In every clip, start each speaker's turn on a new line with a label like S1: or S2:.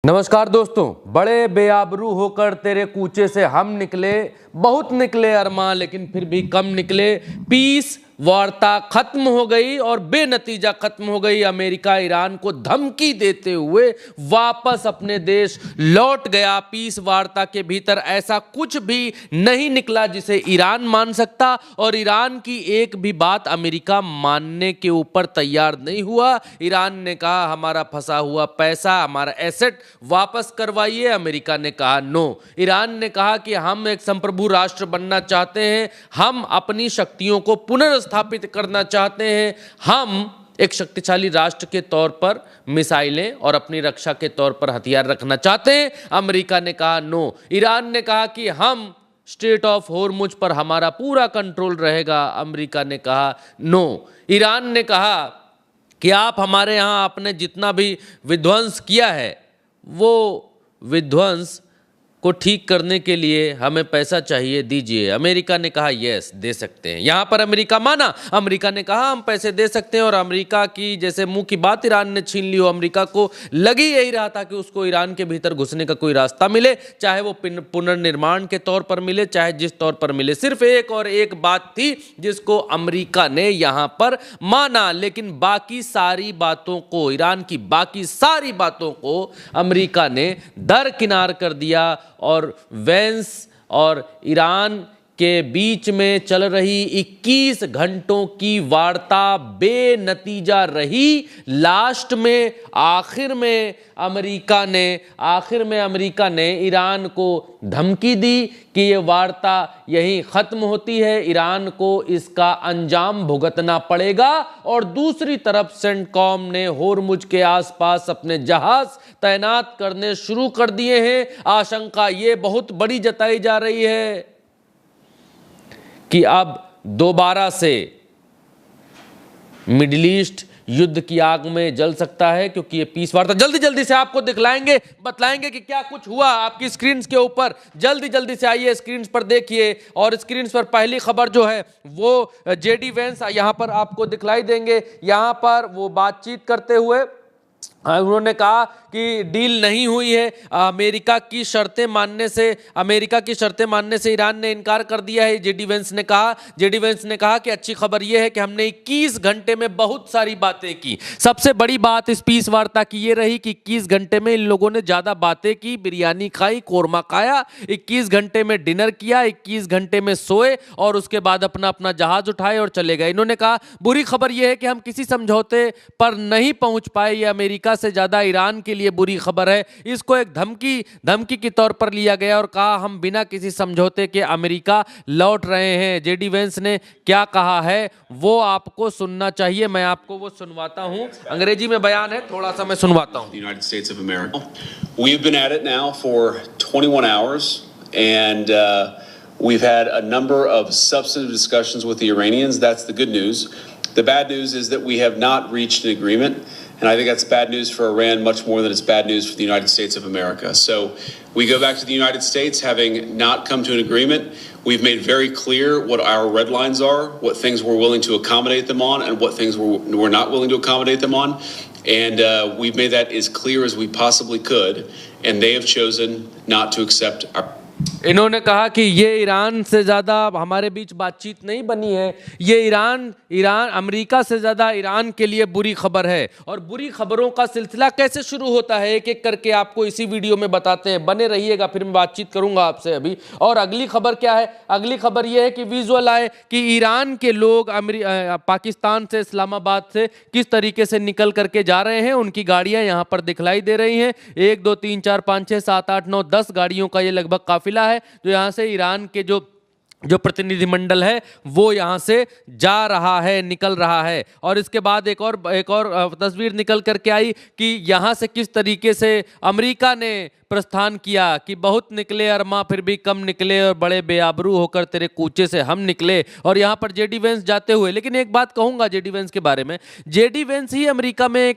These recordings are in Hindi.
S1: नमस्कार दोस्तों, बड़े बेआबरू होकर तेरे कूचे से हम निकले, बहुत निकले अरमां लेकिन फिर भी कम निकले। पीस वार्ता खत्म हो गई और बेनतीजा खत्म हो गई। अमेरिका ईरान को धमकी देते हुए वापस अपने देश लौट गया। पीस वार्ता के भीतर ऐसा कुछ भी नहीं निकला जिसे ईरान मान सकता और ईरान की एक भी बात अमेरिका मानने के ऊपर तैयार नहीं हुआ। ईरान ने कहा हमारा फंसा हुआ पैसा, हमारा एसेट वापस करवाइए। अमेरिका ने कहा नो। ईरान ने कहा कि हम एक संप्रभु राष्ट्र बनना चाहते हैं, हम अपनी शक्तियों को पुनर्स्थापित करना चाहते हैं, हम एक शक्तिशाली राष्ट्र के तौर पर मिसाइलें और अपनी रक्षा के तौर पर हथियार रखना चाहते हैं। अमेरिका ने कहा नो। ईरान ने कहा कि हम स्ट्रेट ऑफ होर्मुज पर हमारा पूरा कंट्रोल रहेगा। अमेरिका ने कहा नो। ईरान ने कहा कि आप हमारे यहाँ आपने जितना भी विध्वंस किया है वो विध्वंस को ठीक करने के लिए हमें पैसा चाहिए, दीजिए। अमेरिका ने कहा यस दे सकते हैं। यहाँ पर अमेरिका माना। अमेरिका ने कहा हम पैसे दे सकते हैं और अमेरिका की जैसे मुंह की बात ईरान ने छीन ली हो। अमेरिका को लगी यही रहा था कि उसको ईरान के भीतर घुसने का कोई रास्ता मिले, चाहे वो पुनर्निर्माण के तौर पर मिले, चाहे जिस तौर पर मिले। सिर्फ एक और एक बात थी जिसको अमेरिका ने यहाँ पर माना, लेकिन बाकी सारी बातों को, ईरान की बाकी सारी बातों को अमेरिका ने दरकिनार कर दिया और वेंस और ईरान के बीच में चल रही 21 घंटों की वार्ता बेनतीजा रही। लास्ट में आखिर में अमेरिका ने ईरान को धमकी दी कि ये वार्ता यहीं खत्म होती है, ईरान को इसका अंजाम भुगतना पड़ेगा। और दूसरी तरफ सेंटकॉम ने होर्मुज के आसपास अपने जहाज तैनात करने शुरू कर दिए हैं। आशंका ये बहुत बड़ी जताई जा रही है कि अब दोबारा से मिडिल ईस्ट युद्ध की आग में जल सकता है, क्योंकि ये पीस वार्ता जल्दी जल्दी से आपको दिखलाएंगे, बतलाएंगे कि क्या कुछ हुआ। आपकी स्क्रीन के ऊपर जल्दी जल्दी से आइए, स्क्रीन पर देखिए। और स्क्रीन पर पहली खबर जो है वो जेडी वेंस यहां पर आपको दिखलाई देंगे। यहां पर वो बातचीत करते हुए उन्होंने कहा कि डील नहीं हुई है। अमेरिका की शर्तें मानने से ईरान ने इनकार कर दिया है। जेडी वेंस ने कहा कि अच्छी खबर यह है कि हमने 21 घंटे में बहुत सारी बातें की। सबसे बड़ी बात इस पीस वार्ता की ये रही कि 21 घंटे में इन लोगों ने ज्यादा बातें की, बिरयानी खाई, कोरमा खाया, 21 घंटे में डिनर किया, 21 घंटे में सोए और उसके बाद अपना अपना जहाज उठाए और चले गए। इन्होंने कहा बुरी खबर यह है कि हम किसी समझौते पर नहीं पहुंच पाए। ये अमेरिका से ज्यादा ईरान के लिए बुरी खबर है। इसको एक धमकी के तौर पर लिया गया और कहा हम बिना किसी समझौते के अमेरिका लौट रहे हैं। जेडी वेंस ने क्या कहा है वो आपको सुनना चाहिए, मैं आपको वो सुनवाता हूं। अंग्रेजी में बयान है, थोड़ा सा मैं सुनवाता हूं।
S2: United States of America. We've been at it now for 21 hours and we've had a number of substantive discussions with the Iranians. That's the good news. The bad news is that we have not reached an agreement. And I think that's bad news for Iran much more than it's bad news for the United States of America. So we go back to the United States having not come to an agreement. We've made very clear what our red lines are, what things we're willing to accommodate them on, and what things we're not willing to accommodate them on. And we've made that as clear as we possibly could. And they have chosen not to accept our.
S1: इन्होंने कहा कि ये ईरान से ज़्यादा हमारे बीच बातचीत नहीं बनी है। ये ईरान अमेरिका से ज़्यादा ईरान के लिए बुरी खबर है। और बुरी खबरों का सिलसिला कैसे शुरू होता है एक एक करके आपको इसी वीडियो में बताते हैं। बने रहिएगा, फिर मैं बातचीत करूंगा आपसे अभी। और अगली खबर क्या है? अगली खबर ये है कि विजुअल आए कि ईरान के लोग पाकिस्तान से, इस्लामाबाद से किस तरीके से निकल करके जा रहे हैं। उनकी गाड़ियाँ यहाँ पर दिखलाई दे रही हैं। 1 2 3 4 5 6 7 8 9 10 गाड़ियों का ये लगभग काफिला है जो यहां से ईरान के जो प्रतिनिधिमंडल है वो यहां से जा रहा है, निकल रहा है। और इसके बाद एक और तस्वीर निकल करके आई कि यहां से किस तरीके से अमेरिका ने प्रस्थान किया कि बहुत निकले अरमां फिर भी कम निकले और बड़े बेआबरू होकर तेरे कूचे से हम निकले। और यहां पर जेडी वेंस जाते हुए, लेकिन एक बात कहूंगा जेडी वेंस के बारे में, जेडी वेंस ही अमेरिका में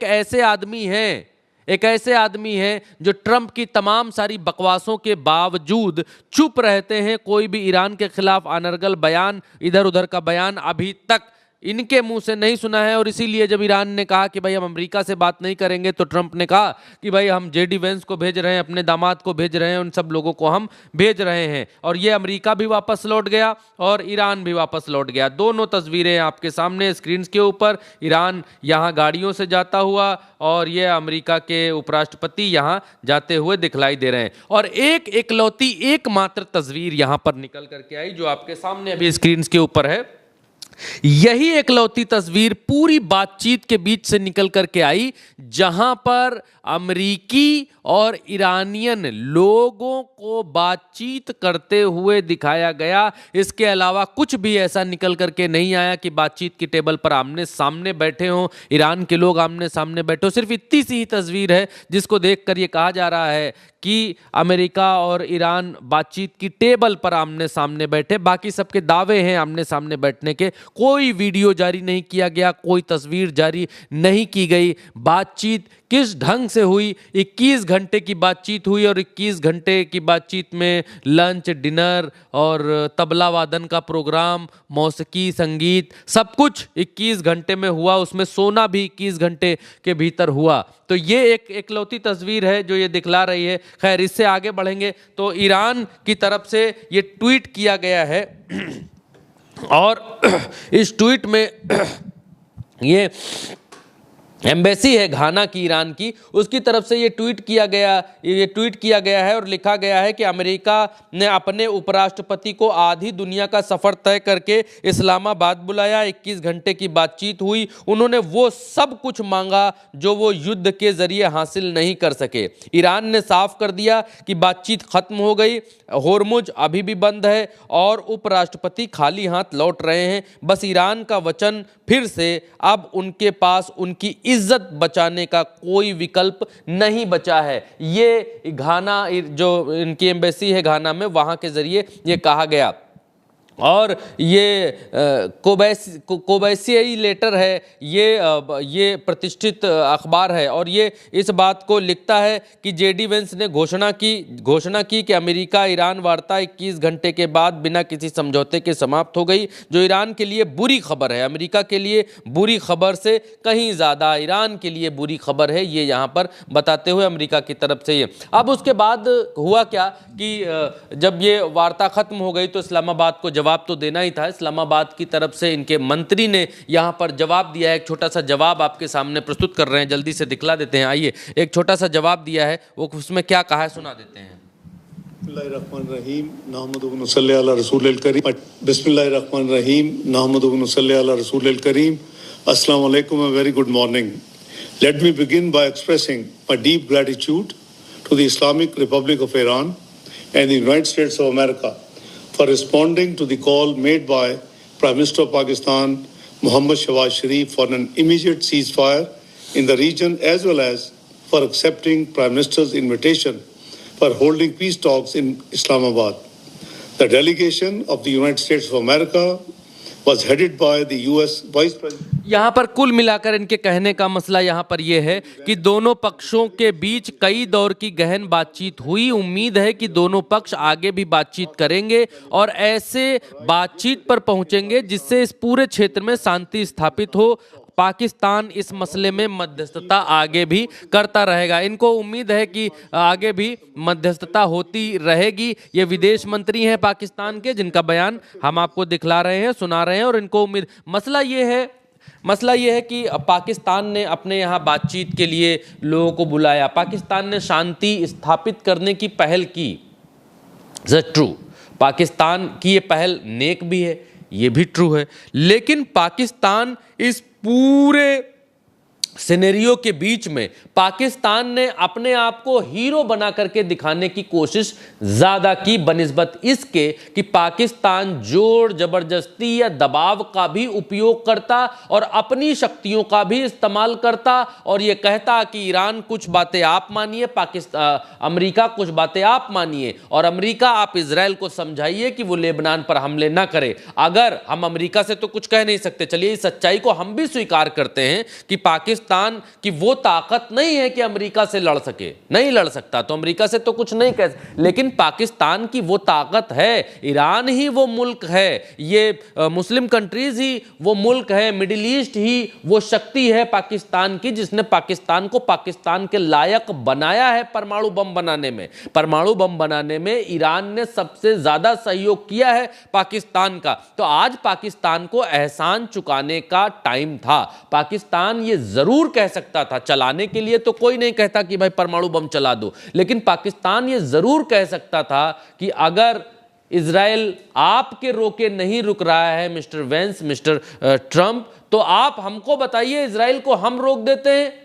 S1: एक ऐसे आदमी है जो ट्रंप की तमाम सारी बकवासों के बावजूद चुप रहते हैं। कोई भी ईरान के खिलाफ अनर्गल बयान, इधर उधर का बयान अभी तक इनके मुंह से नहीं सुना है। और इसीलिए जब ईरान ने कहा कि भाई हम अमेरिका से बात नहीं करेंगे, तो ट्रंप ने कहा कि भाई हम जेडी वेंस को भेज रहे हैं, अपने दामाद को भेज रहे हैं, उन सब लोगों को हम भेज रहे हैं। और ये अमेरिका भी वापस लौट गया और ईरान भी वापस लौट गया। दोनों तस्वीरें आपके सामने स्क्रीन के ऊपर, ईरान यहाँ गाड़ियों से जाता हुआ और ये अमेरिका के उपराष्ट्रपति यहाँ जाते हुए दिखलाई दे रहे हैं। और एक इकलौती एकमात्र तस्वीर यहाँ पर निकल करके आई जो आपके सामने अभी स्क्रीन के ऊपर है। यही इकलौती तस्वीर पूरी बातचीत के बीच से निकल करके आई जहां पर अमरीकी और ईरानियन लोगों को बातचीत करते हुए दिखाया गया। इसके अलावा कुछ भी ऐसा निकल करके नहीं आया कि बातचीत की टेबल पर आमने सामने बैठे हों, ईरान के लोग आमने सामने बैठे हो। सिर्फ इतनी सी ही तस्वीर है जिसको देखकर ये कहा जा रहा है कि अमेरिका और ईरान बातचीत की टेबल पर आमने सामने बैठे। बाकी सबके दावे हैं आमने सामने बैठने के। कोई वीडियो जारी नहीं किया गया, कोई तस्वीर जारी नहीं की गई। बातचीत किस ढंग से हुई, 21 घंटे की बातचीत हुई और 21 घंटे की बातचीत में लंच, डिनर और तबला वादन का प्रोग्राम, मौसीकी, संगीत, सब कुछ 21 घंटे में हुआ। उसमें सोना भी 21 घंटे के भीतर हुआ। तो ये एक इकलौती तस्वीर है जो ये दिखला रही है। खैर, इससे आगे बढ़ेंगे तो ईरान की तरफ से ये ट्वीट किया गया है और इस ट्वीट में ये एम्बेसी है घाना की, ईरान की, उसकी तरफ से ये ट्वीट किया गया है और लिखा गया है कि अमेरिका ने अपने उपराष्ट्रपति को आधी दुनिया का सफर तय करके इस्लामाबाद बुलाया। 21 घंटे की बातचीत हुई। उन्होंने वो सब कुछ मांगा जो वो युद्ध के जरिए हासिल नहीं कर सके। ईरान ने साफ कर दिया कि बातचीत खत्म हो गई, होर्मुज अभी भी बंद है और उपराष्ट्रपति खाली हाथ लौट रहे हैं। बस ईरान का वचन फिर से अब उनके पास उनकी इज्जत बचाने का कोई विकल्प नहीं बचा है। ये घाना, जो इनकी एम्बेसी है घाना में, वहां के जरिए ये कहा गया। और ये कोबैसियाई लेटर है, ये प्रतिष्ठित अखबार है और ये इस बात को लिखता है कि जेडी वेंस ने घोषणा की कि अमेरिका ईरान वार्ता 21 घंटे के बाद बिना किसी समझौते के समाप्त हो गई, जो ईरान के लिए बुरी खबर है। अमेरिका के लिए बुरी खबर से कहीं ज़्यादा ईरान के लिए बुरी खबर है, ये यहाँ पर बताते हुए अमेरिका की तरफ से ये। अब उसके बाद हुआ क्या कि जब ये वार्ता खत्म हो गई तो इस्लामाबाद को जवाब तो देना ही था। इस्लामाबाद की तरफ से इनके मंत्री ने यहां पर जवाब दिया है। एक छोटा सा जवाब आपके सामने प्रस्तुत कर रहे हैं, जल्दी से दिखला देते हैं। आइए, एक छोटा सा जवाब दिया है, वो उसमें क्या कहा है सुना देते हैं।
S3: बिस्मिल्लाहिर्रहमानिर्रहीम, नहमदुहु व नसल्ली अला रसूलिल करीम। बिस्मिल्लाहिर्रहमानिर्रहीम, नहमदुहु व नसल्ली अला रसूलिल करीम। अस्सलाम वालेकुम, a very good morning. Let me begin by expressing my deep gratitude to the Islamic Republic of Iran and the United States of America for responding to the call made by Prime Minister of Pakistan, Mohammad Shahbaz Sharif, for an immediate ceasefire in the region, as well as for accepting Prime Minister's invitation for holding peace talks in Islamabad. The delegation of the United States of America was headed by the US Vice President.
S1: यहाँ पर कुल मिलाकर इनके कहने का मसला यहाँ पर यह है कि दोनों पक्षों के बीच कई दौर की गहन बातचीत हुई। उम्मीद है कि दोनों पक्ष आगे भी बातचीत करेंगे और ऐसे बातचीत पर पहुंचेंगे जिससे इस पूरे क्षेत्र में शांति स्थापित हो। पाकिस्तान इस मसले में मध्यस्थता आगे भी करता रहेगा। इनको उम्मीद है कि आगे भी मध्यस्थता होती रहेगी। ये विदेश मंत्री हैं पाकिस्तान के, जिनका बयान हम आपको दिखला रहे हैं, सुना रहे हैं। और इनको उम्मीद, मसला ये है कि पाकिस्तान ने अपने यहाँ बातचीत के लिए लोगों को बुलाया, पाकिस्तान ने शांति स्थापित करने की पहल की। दैट्स ट्रू, पाकिस्तान की ये पहल नेक भी है, ये भी ट्रू है। लेकिन पाकिस्तान इस पूरे सिनेरियो के बीच में पाकिस्तान ने अपने आप को हीरो बना करके दिखाने की कोशिश ज्यादा की, बनिस्बत इसके कि पाकिस्तान जोर जबरदस्ती या दबाव का भी उपयोग करता और अपनी शक्तियों का भी इस्तेमाल करता और यह कहता कि ईरान कुछ बातें आप मानिए, अमेरिका कुछ बातें आप मानिए और अमेरिका आप इजराइल को समझाइए कि वो लेबनान पर हमले ना करे। अगर हम अमेरिका से तो कुछ कह नहीं सकते, चलिए इस सच्चाई को हम भी स्वीकार करते हैं कि पाकिस्तान पाकिस्तान की वो ताकत नहीं है कि अमेरिका से लड़ सके, नहीं लड़ सकता, तो अमेरिका से तो कुछ नहीं कह, लेकिन पाकिस्तान की वो ताकत है, ईरान ही वो मुल्क है, ये मुस्लिम कंट्रीज ही वो मुल्क है, मिडिल ईस्ट ही वो शक्ति है पाकिस्तान की, जिसने पाकिस्तान को पाकिस्तान के लायक बनाया है परमाणु बम बनाने में। परमाणु बम बनाने में ईरान ने सबसे ज्यादा सहयोग किया है पाकिस्तान का। तो आज पाकिस्तान को एहसान चुकाने का टाइम था। पाकिस्तान ये जरूर कह सकता था, चलाने के लिए तो कोई नहीं कहता कि भाई परमाणु बम चला दो, लेकिन पाकिस्तान ये जरूर कह सकता था कि अगर इजराइल आपके रोके नहीं रुक रहा है मिस्टर वेंस, मिस्टर ट्रंप, तो आप हमको बताइए, इजराइल को हम रोक देते हैं,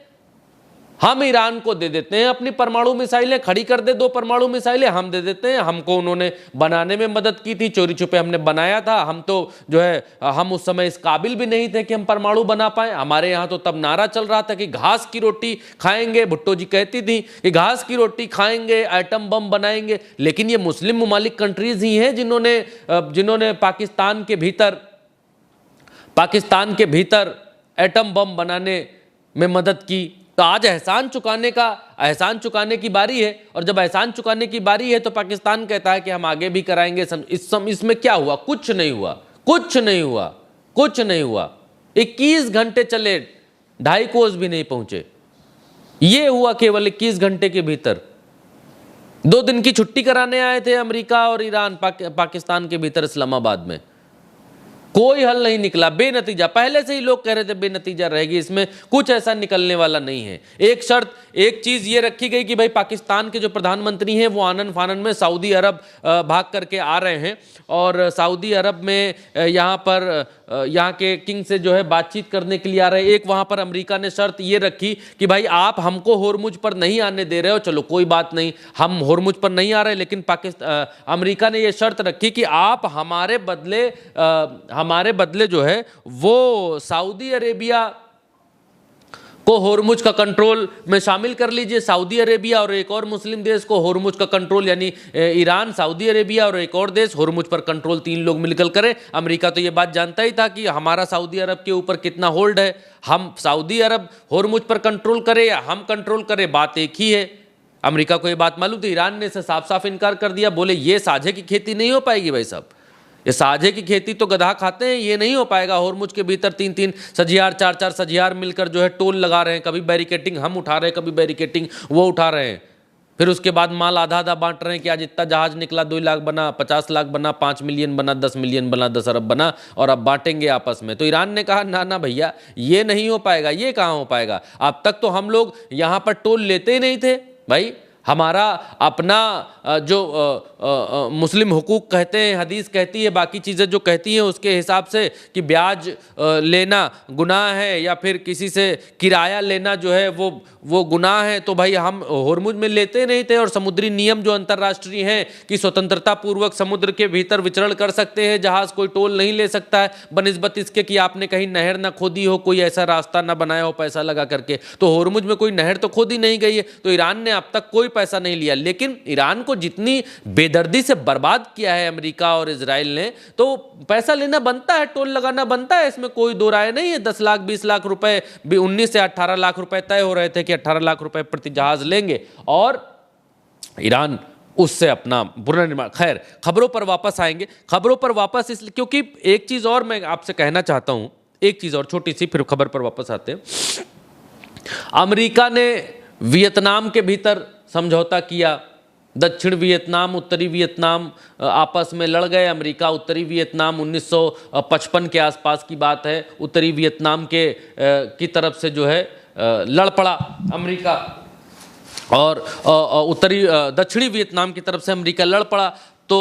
S1: हम ईरान को दे देते हैं अपनी परमाणु मिसाइलें, खड़ी कर दे 2 परमाणु मिसाइलें, हम दे देते हैं। हमको उन्होंने बनाने में मदद की थी, चोरी छुपे हमने बनाया था, हम तो जो है हम उस समय इस काबिल भी नहीं थे कि हम परमाणु बना पाए। हमारे यहाँ तो तब नारा चल रहा था कि घास की रोटी खाएंगे, भुट्टो जी कहती थी कि घास की रोटी खाएंगे, एटम बम बनाएंगे। लेकिन ये मुस्लिम ममालिक कंट्रीज ही हैं जिन्होंने पाकिस्तान के भीतर एटम बम बनाने में मदद की। तो आज एहसान चुकाने की बारी है, और जब एहसान चुकाने की बारी है तो पाकिस्तान कहता है कि हम आगे भी कराएंगे। इसमें क्या हुआ? कुछ नहीं हुआ। 21 घंटे चले, 2.5 कोस भी नहीं पहुंचे। ये हुआ केवल 21 घंटे के भीतर। 2 दिन की छुट्टी कराने आए थे अमेरिका और ईरान पाकिस्तान के भीतर इस्लामाबाद में, कोई हल नहीं निकला, बेनतीजा। पहले से ही लोग कह रहे थे बेनतीजा रहेगी, इसमें कुछ ऐसा निकलने वाला नहीं है। एक चीज ये रखी गई कि भाई पाकिस्तान के जो प्रधानमंत्री हैं वो आनन फानन में सऊदी अरब भाग करके आ रहे हैं, और सऊदी अरब में यहाँ के किंग से जो है बातचीत करने के लिए आ रहे हैं। एक वहां पर अमेरिका ने शर्त ये रखी कि भाई आप हमको होर्मुज पर नहीं आने दे रहे हो, चलो कोई बात नहीं, हम होर्मुज पर नहीं आ रहे, लेकिन अमेरिका ने ये शर्त रखी कि आप हमारे बदले जो है वो सऊदी अरेबिया को होर्मुज का कंट्रोल में शामिल कर लीजिए। सऊदी अरेबिया और एक और मुस्लिम देश को होर्मुज का कंट्रोल, यानी ईरान, सऊदी अरेबिया और एक और देश होर्मुज पर कंट्रोल 3 लोग मिलकर करें। अमेरिका तो ये बात जानता ही था कि हमारा सऊदी अरब के ऊपर कितना होल्ड है, हम सऊदी अरब होर्मुज पर कंट्रोल करें या हम कंट्रोल करें, बात एक ही है। अमेरिका को ये बात मालूम थी। ईरान ने इसे साफ साफ इनकार कर दिया, बोले ये साझे की खेती नहीं हो पाएगी भाई साहब, ये साझे की खेती तो गधा खाते हैं, ये नहीं हो पाएगा। होर्मुज के भीतर 3-3 सजियार, 4-4 सजियार मिलकर जो है टोल लगा रहे हैं, कभी बैरिकेटिंग हम उठा रहे हैं, कभी बैरिकेटिंग वो उठा रहे हैं। फिर उसके बाद माल आधा आधा बांट रहे हैं कि आज इतना जहाज निकला, 2 लाख बना, 50 लाख बना, 5 मिलियन बना, 10 मिलियन बना, 10 अरब बना, और अब बांटेंगे आपस में। तो ईरान ने कहा ना भैया, ये नहीं हो पाएगा, ये कहाँ हो पाएगा। अब तक तो हम लोग यहाँ पर टोल लेते ही नहीं थे भाई, हमारा अपना जो मुस्लिम हुकूक कहते हैं, हदीस कहती है, बाकी चीज़ें जो कहती हैं उसके हिसाब से कि ब्याज लेना गुनाह है या फिर किसी से किराया लेना जो है वो गुनाह है, तो भाई हम होर्मुज में लेते नहीं थे। और समुद्री नियम जो अंतर्राष्ट्रीय हैं कि स्वतंत्रता पूर्वक समुद्र के भीतर विचरण कर सकते हैं जहाज़, कोई टोल नहीं ले सकता है बनिस्बत इसके कि आपने कहीं नहर ना खोदी हो, कोई ऐसा रास्ता ना बनाया हो पैसा लगा करके। तो होर्मुज में कोई नहर तो खोदी नहीं गई है, तो ईरान ने अब तक कोई पैसा नहीं लिया। लेकिन ईरान को जितनी बेदर्दी से बर्बाद किया है अमेरिका और इजराइल ने, तो पैसा लेना बनता है, टोल लगाना बनता है, इसमें कोई दो राय नहीं है। 10 लाख 20 लाख रुपए, 19 से 18 लाख रुपए तय हो रहे थे कि 18 लाख रुपए प्रति जहाज लेंगे, और ईरान उससे अपना पुनर्निर्माण। खैर, खबरों पर वापस आएंगे। खबरों पर वापस इसलिए क्योंकि एक चीज और मैं आपसे कहना चाहता हूं, एक चीज और छोटी सी, फिर खबर पर वापस आते हैं। अमेरिका ने वियतनाम के भीतर समझौता किया, दक्षिण वियतनाम उत्तरी वियतनाम आपस में लड़ गए। अमेरिका उत्तरी वियतनाम 1955 के आसपास की बात है, उत्तरी वियतनाम की तरफ से जो है लड़ पड़ा अमेरिका, और दक्षिणी वियतनाम की तरफ से अमेरिका लड़ पड़ा। तो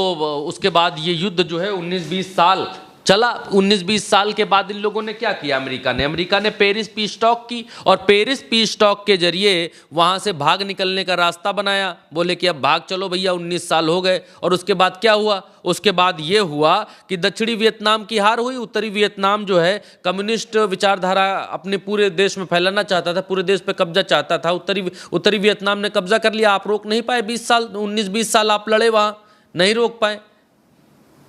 S1: उसके बाद ये युद्ध जो है 19-20 साल चला। 19-20 साल के बाद इन लोगों ने क्या किया, अमेरिका ने पेरिस पीस टॉक की, और पेरिस पीस टॉक के जरिए वहां से भाग निकलने का रास्ता बनाया। बोले कि अब भाग चलो भैया, 19 साल हो गए। और उसके बाद क्या हुआ, उसके बाद ये हुआ कि दक्षिणी वियतनाम की हार हुई। उत्तरी वियतनाम जो है कम्युनिस्ट विचारधारा अपने पूरे देश में फैलाना चाहता था, पूरे देश पे कब्जा चाहता था। उत्तरी वियतनाम ने कब्जा कर लिया, आप रोक नहीं पाए। 19-20 साल आप लड़े, वहां नहीं रोक पाए।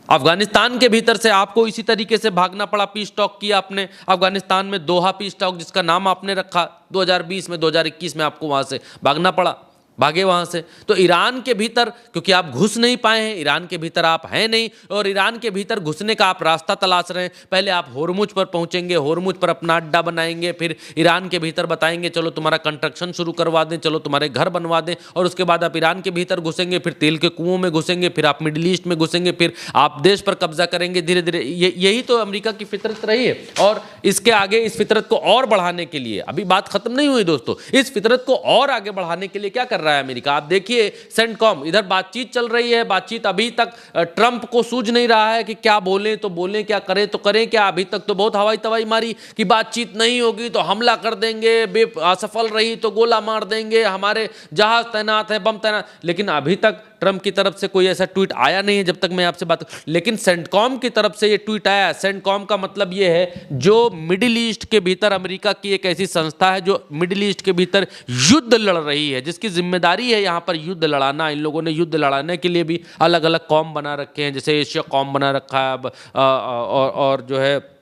S1: अफगानिस्तान के भीतर से आपको इसी तरीके से भागना पड़ा। पीस टॉक किया आपने अफगानिस्तान में, दोहा पीस टॉक जिसका नाम आपने रखा, 2020 में 2021 में आपको वहां से भागना पड़ा, भागे वहां से। तो ईरान के भीतर क्योंकि आप घुस नहीं पाए हैं, ईरान के भीतर आप हैं नहीं, और ईरान के भीतर घुसने का आप रास्ता तलाश रहे हैं। पहले आप होर्मुज पर पहुंचेंगे, होर्मुज पर अपना अड्डा बनाएंगे, फिर ईरान के भीतर बताएंगे चलो तुम्हारा कंस्ट्रक्शन शुरू करवा दें, चलो तुम्हारे घर बनवा दें, और उसके बाद आप ईरान के भीतर घुसेंगे, फिर तेल के कुओं में घुसेंगे, फिर आप मिडिल ईस्ट में घुसेंगे, फिर आप देश पर कब्जा करेंगे धीरे धीरे। यही तो अमेरिका की फितरत रही है। और इसके आगे इस फितरत को और बढ़ाने के लिए, अभी बात खत्म नहीं हुई दोस्तों, इस फितरत को और आगे बढ़ाने के लिए क्या कर रहा है अमेरिका? आप देखिए सेंटकॉम, इधर बातचीत चल रही है, बातचीत अभी तक ट्रंप को सूझ नहीं रहा है कि क्या बोलें तो बोलें, क्या करें तो करें क्या। अभी तक तो बहुत हवाई तवाई मारी कि बातचीत नहीं होगी तो हमला कर देंगे, असफल रही तो गोला मार देंगे, हमारे जहाज तैनात है, बम तैनात, लेकिन अभी तक ट्रंप की तरफ से कोई ऐसा ट्वीट आया नहीं है जब तक मैं आपसे बात। लेकिन सेंटकॉम की तरफ से ये ट्वीट आया। सेंटकॉम का मतलब ये है जो मिडिल ईस्ट के भीतर अमेरिका की एक ऐसी संस्था है जो मिडिल ईस्ट के भीतर युद्ध लड़ रही है, जिसकी जिम्मेदारी है यहाँ पर युद्ध लड़ाना। इन लोगों ने युद्ध लड़ाने के लिए भी अलग अलग कॉम बना रखे हैं, जैसे एशिया कॉम बना रखा है, और जो है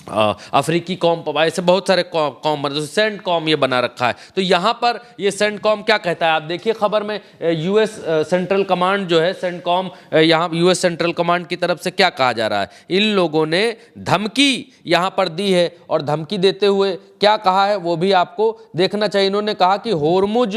S1: अफ्रीकी कॉम, ऐसे बहुत सारे कॉम बने, सेंट कॉम ये बना रखा है। तो यहाँ पर ये सेंट कॉम क्या कहता है आप देखिए खबर में, यूएस सेंट्रल कमांड जो है सेंट कॉम, यहाँ यूएस सेंट्रल कमांड की तरफ से क्या कहा जा रहा है, इन लोगों ने धमकी यहाँ पर दी है, और धमकी देते हुए क्या कहा है वो भी आपको देखना चाहिए। इन्होंने कहा कि होर्मुज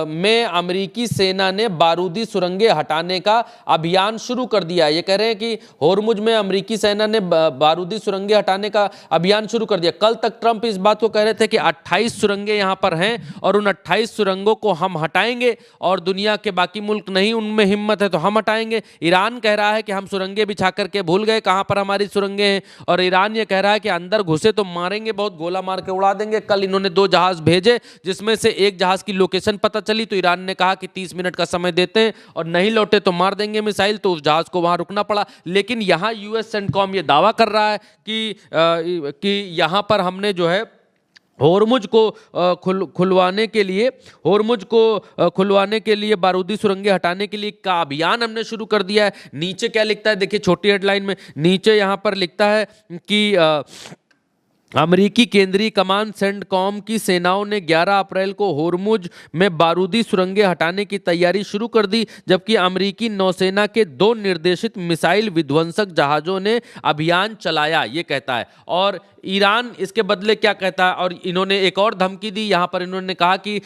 S1: में अमेरिकी सेना ने बारूदी सुरंगें हटाने का अभियान शुरू कर दिया। ये कह रहे हैं कि होर्मुज में अमेरिकी सेना ने बारूदी सुरंगें हटाने का अभियान शुरू कर दिया। कल तक ट्रंप इस बात को कह रहे थे कि 28 सुरंगें यहां पर हैं और उन 28 सुरंगों को हम हटाएंगे, और दुनिया के बाकी मुल्क नहीं उनमें हिम्मत है तो हम हटाएंगे। ईरान कह रहा है कि हम सुरंगें बिछा करके भूल गए कहां पर हमारी सुरंगें हैं, और ईरान ये कह रहा है कि अंदर घुसे तो मारेंगे, बहुत गोला मार के उड़ा देंगे। कल इन्होंने 2 जहाज भेजे, जिसमें से एक जहाज की लोकेशन पता चली तो ईरान ने कहा कि 30 मिनट का समय देते हैं, और नहीं लौटे तो मार देंगे मिसाइल, तो उस जहाज को वहां रुकना पड़ा। लेकिन यहां यूएस सेंटकॉम ये दावा कर रहा है कि यहां पर हमने जो है होर्मुज को खुलवाने के लिए बारूदी सुरंगें हटाने के लिए का अभियान हमने शुरू कर दिया है। नीचे क्या लिखता है देखिए, छोटी हेडलाइन में नीचे यहां पर लिखता है कि अमेरिकी केंद्रीय कमान सेंटकॉम की सेनाओं ने 11 अप्रैल को होर्मुज में बारूदी सुरंगें हटाने की तैयारी शुरू कर दी, जबकि अमेरिकी नौसेना के 2 निर्देशित मिसाइल विध्वंसक जहाजों ने अभियान चलाया, ये कहता है। और ईरान इसके बदले क्या कहता है, और इन्होंने एक और धमकी दी यहाँ पर। इन्होंने कहा कि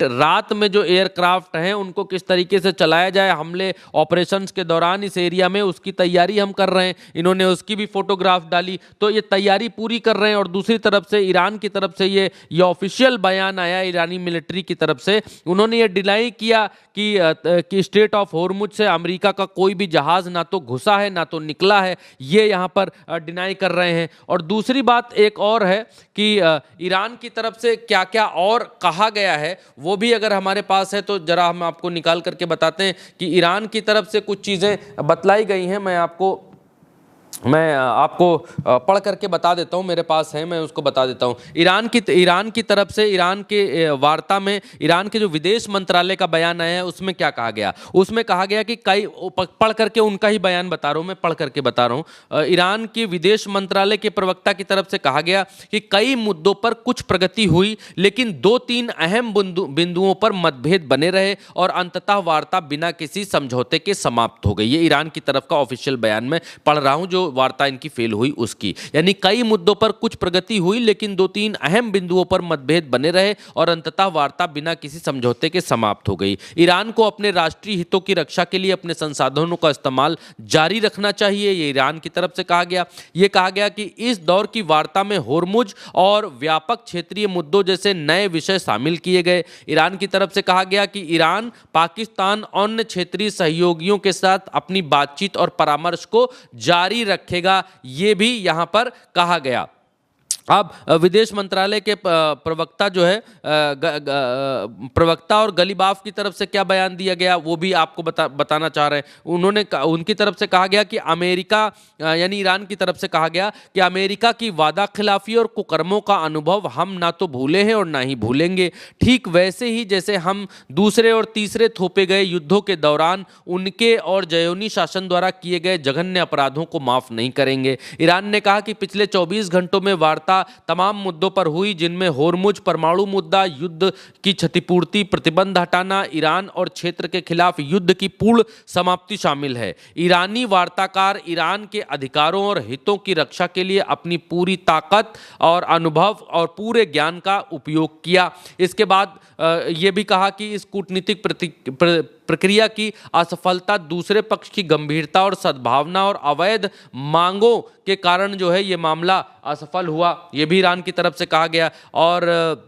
S1: रात में जो एयरक्राफ्ट हैं उनको किस तरीके से चलाया जाए, हमले ऑपरेशंस के दौरान इस एरिया में, उसकी तैयारी हम कर रहे हैं। इन्होंने उसकी भी फोटोग्राफ डाली, तो ये तैयारी पूरी कर रहे हैं। और दूसरी तरफ से ईरान की तरफ से ये ऑफिशियल बयान आया ईरानी मिलिट्री की तरफ से, उन्होंने ये डिनाई किया कि स्ट्रेट ऑफ होर्मुज से अमेरिका का कोई भी जहाज ना तो घुसा है ना तो निकला है, ये यहाँ पर डिनाई कर रहे हैं। और दूसरी बात एक और है कि ईरान की तरफ से क्या क्या और कहा गया है वो भी अगर हमारे पास है तो जरा हम आपको निकाल करके बताते हैं कि ईरान की तरफ से कुछ चीज़ें बतलाई गई हैं। मैं आपको पढ़ करके बता देता हूं, मेरे पास है, मैं उसको बता देता हूं। ईरान की तरफ से, ईरान के वार्ता में ईरान के जो विदेश मंत्रालय का बयान आया है उसमें क्या कहा गया, उसमें कहा गया कि पढ़ करके उनका ही बयान बता रहा हूं, मैं पढ़ करके बता रहा हूं। ईरान के विदेश मंत्रालय के प्रवक्ता की तरफ से कहा गया कि कई मुद्दों पर कुछ प्रगति हुई, लेकिन 2-3 अहम बिंदुओं पर मतभेद बने रहे और अंततः वार्ता बिना किसी समझौते के समाप्त हो गई। ये ईरान की तरफ का ऑफिशियल बयान में पढ़ रहा हूं, जो वार्ता इनकी फेल हुई उसकी। यानी कई मुद्दों पर कुछ प्रगति हुई, लेकिन 2-3 अहम बिंदुओं पर मतभेद बने रहे और अंततः वार्ता बिना किसी समझौते के समाप्त हो गई। ईरान को अपने राष्ट्रीय हितों की रक्षा के लिए अपने संसाधनों का इस्तेमाल जारी रखना चाहिए, ये ईरान की तरफ से कहा गया। ये कहा गया कि इस दौर की वार्ता में होर्मुज और व्यापक क्षेत्रीय मुद्दों जैसे नए विषय शामिल किए गए। ईरान की तरफ से कहा गया कि ईरान, पाकिस्तान और अन्य क्षेत्रीय सहयोगियों के साथ अपनी बातचीत और परामर्श को जारी रखेगा, ये भी यहां पर कहा गया। अब विदेश मंत्रालय के प्रवक्ता जो है प्रवक्ता और गलीबाफ की तरफ से क्या बयान दिया गया वो भी आपको बताना चाह रहे हैं। उनकी तरफ से कहा गया कि अमेरिका यानी ईरान की तरफ से कहा गया कि अमेरिका की वादा खिलाफी और कुकर्मों का अनुभव हम ना तो भूले हैं और ना ही भूलेंगे, ठीक वैसे ही जैसे हम दूसरे और तीसरे थोपे गए युद्धों के दौरान उनके और ज़योनी शासन द्वारा किए गए जघन्य अपराधों को माफ नहीं करेंगे। ईरान ने कहा कि पिछले 24 घंटों में वार्ता तमाम मुद्दों पर हुई, जिनमें होर्मुज परमाणु मुद्दा, युद्ध की क्षतिपूर्ति, प्रतिबंध हटाना, ईरान और क्षेत्र के खिलाफ युद्ध की पूर्ण समाप्ति शामिल है। ईरानी वार्ताकार ईरान के अधिकारों और हितों की रक्षा के लिए अपनी पूरी ताकत और अनुभव और पूरे ज्ञान का उपयोग किया। इसके बाद ये भी कहा कि इस कूटनीतिक प्रक्रिया की असफलता दूसरे पक्ष की गंभीरता और सद्भावना और अवैध मांगों के कारण जो है ये मामला असफल हुआ, ये भी ईरान की तरफ से कहा गया। और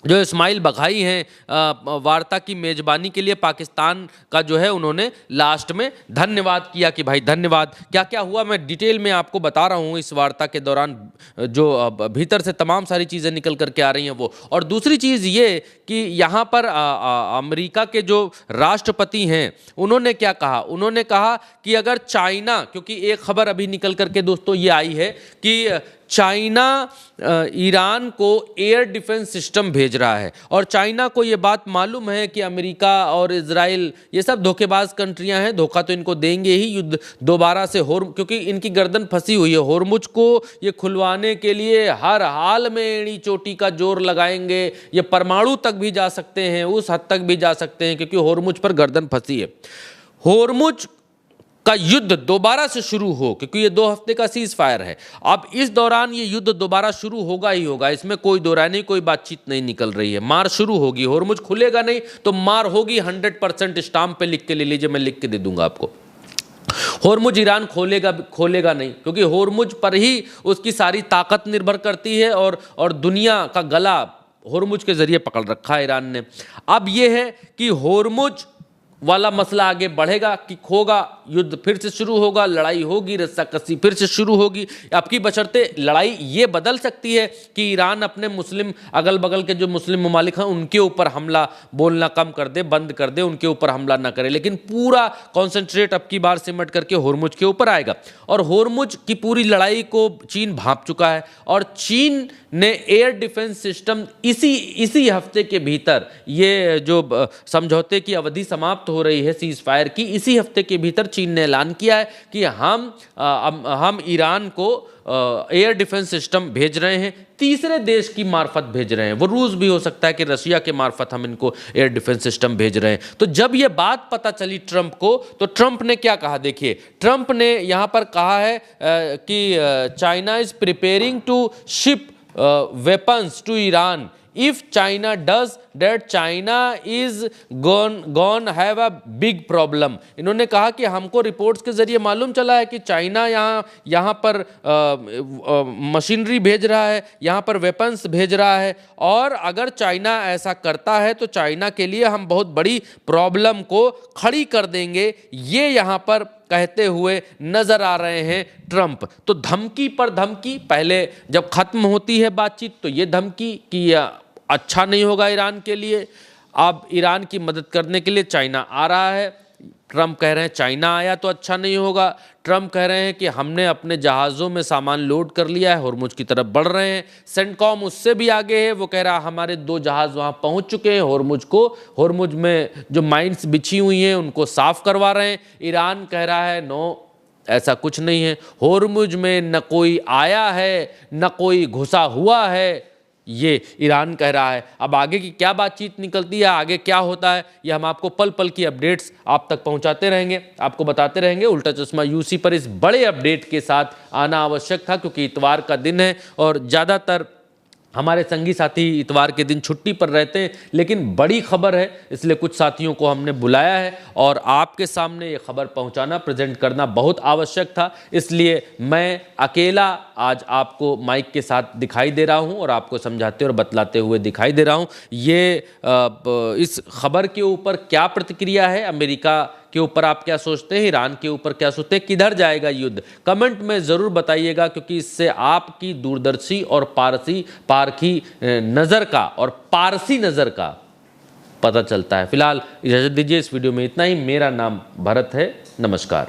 S1: जो इस्माइल बघाई हैं वार्ता की मेज़बानी के लिए पाकिस्तान का जो है उन्होंने लास्ट में धन्यवाद किया कि भाई धन्यवाद। क्या क्या हुआ मैं डिटेल में आपको बता रहा हूँ इस वार्ता के दौरान, जो भीतर से तमाम सारी चीज़ें निकल करके आ रही हैं वो। और दूसरी चीज़ ये कि यहाँ पर अमेरिका के जो राष्ट्रपति हैं उन्होंने क्या कहा, उन्होंने कहा कि अगर चाइना, क्योंकि एक खबर अभी निकल करके दोस्तों ये आई है कि चाइना ईरान को एयर डिफेंस सिस्टम भेज रहा है, और चाइना को ये बात मालूम है कि अमेरिका और इजराइल ये सब धोखेबाज कंट्रियां हैं, धोखा तो इनको देंगे ही, युद्ध दोबारा से क्योंकि इनकी गर्दन फंसी हुई है। होर्मुज को ये खुलवाने के लिए हर हाल में एड़ी चोटी का जोर लगाएंगे, ये परमाणु तक भी जा सकते हैं, उस हद तक भी जा सकते हैं, क्योंकि होर्मुज पर गर्दन फंसी है। होर्मुज का युद्ध दोबारा से शुरू हो, क्योंकि ये 2 हफ्ते का सीज फायर है, अब इस दौरान ये युद्ध दोबारा शुरू होगा ही होगा, इसमें कोई दो राय नहीं, कोई बातचीत नहीं निकल रही है। मार शुरू होगी, होर्मुज खुलेगा नहीं तो मार होगी 100%। स्टाम्प पे लिख के ले लीजिए, मैं लिख के दे दूंगा आपको। होर्मुज ईरान खोलेगा नहीं, क्योंकि होर्मुज पर ही उसकी सारी ताकत निर्भर करती है, और दुनिया का गला होर्मुज के जरिए पकड़ रखा है ईरान ने। अब यह है कि होर्मुज वाला मसला आगे बढ़ेगा कि होगा, युद्ध फिर से शुरू होगा, लड़ाई होगी, रस्साकसी फिर से शुरू होगी। आपकी बशर्ते लड़ाई ये बदल सकती है कि ईरान अपने मुस्लिम अगल बगल के जो मुस्लिम ममालिक हैं उनके ऊपर हमला बोलना कम कर दे, बंद कर दे, उनके ऊपर हमला ना करे, लेकिन पूरा कॉन्सेंट्रेट अब की बार सिमट करके होर्मुज के ऊपर आएगा। और होर्मुज की पूरी लड़ाई को चीन भांप चुका है, और चीन ने एयर डिफेंस सिस्टम इसी हफ्ते के भीतर, ये जो समझौते की अवधि समाप्त हो रही है सीज फायर की, इसी हफ्ते के भीतर चीन ने ऐलान किया है कि हम ईरान को एयर डिफेंस सिस्टम भेज रहे हैं, तीसरे देश की मार्फत भेज रहे हैं। वो रूस भी हो सकता है कि रशिया के मार्फत हम इनको एयर डिफेंस सिस्टम भेज रहे हैं। तो जब ये बात पता चली ट्रंप को, तो ट्रंप ने क्या कहा, देखिए ट्रंप ने यहां पर कहा है कि China is preparing to ship weapons to Iran. If China does that, China is gone have a big problem. इन्होंने कहा कि हमको रिपोर्ट्स के जरिए मालूम चला है कि चाइना यहाँ पर मशीनरी भेज रहा है, यहाँ पर वेपन्स भेज रहा है, और अगर चाइना ऐसा करता है तो चाइना के लिए हम बहुत बड़ी प्रॉब्लम को खड़ी कर देंगे, ये यहाँ पर कहते हुए नजर आ रहे हैं ट्रंप। तो धमकी पर धमकी, पहले जब खत्म होती है बातचीत तो ये धमकी कि अच्छा नहीं होगा ईरान के लिए, अब ईरान की मदद करने के लिए चाइना आ रहा है। ट्रंप कह रहे हैं चाइना आया तो अच्छा नहीं होगा। ट्रंप कह रहे हैं कि हमने अपने जहाज़ों में सामान लोड कर लिया है, होर्मुज की तरफ बढ़ रहे हैं। सेंटकॉम उससे भी आगे है, वो कह रहा है हमारे 2 जहाज़ वहाँ पहुँच चुके हैं, होर्मुज में जो माइंस बिछी हुई हैं उनको साफ करवा रहे हैं। ईरान कह रहा है नो, ऐसा कुछ नहीं है, होर्मुज में न कोई आया है न कोई घुसा हुआ है, ये ईरान कह रहा है। अब आगे की क्या बातचीत निकलती है, आगे क्या होता है, ये हम आपको पल पल की अपडेट्स आप तक पहुंचाते रहेंगे, आपको बताते रहेंगे। उल्टा चश्मा यूसी पर इस बड़े अपडेट के साथ आना आवश्यक था, क्योंकि इतवार का दिन है और ज़्यादातर हमारे संगी साथी इतवार के दिन छुट्टी पर रहते हैं, लेकिन बड़ी खबर है इसलिए कुछ साथियों को हमने बुलाया है और आपके सामने ये खबर पहुंचाना, प्रेजेंट करना बहुत आवश्यक था। इसलिए मैं अकेला आज आपको माइक के साथ दिखाई दे रहा हूं और आपको समझाते और बतलाते हुए दिखाई दे रहा हूं। ये इस खबर के ऊपर क्या प्रतिक्रिया है अमेरिका के ऊपर आप क्या सोचते हैं, ईरान के ऊपर क्या सोचते हैं, किधर जाएगा युद्ध, कमेंट में ज़रूर बताइएगा, क्योंकि इससे आपकी दूरदर्शी और पारखी नज़र का और पारसी नज़र का पता चलता है। फिलहाल इजाज़त दीजिए, इस वीडियो में इतना ही। मेरा नाम भरत है, नमस्कार।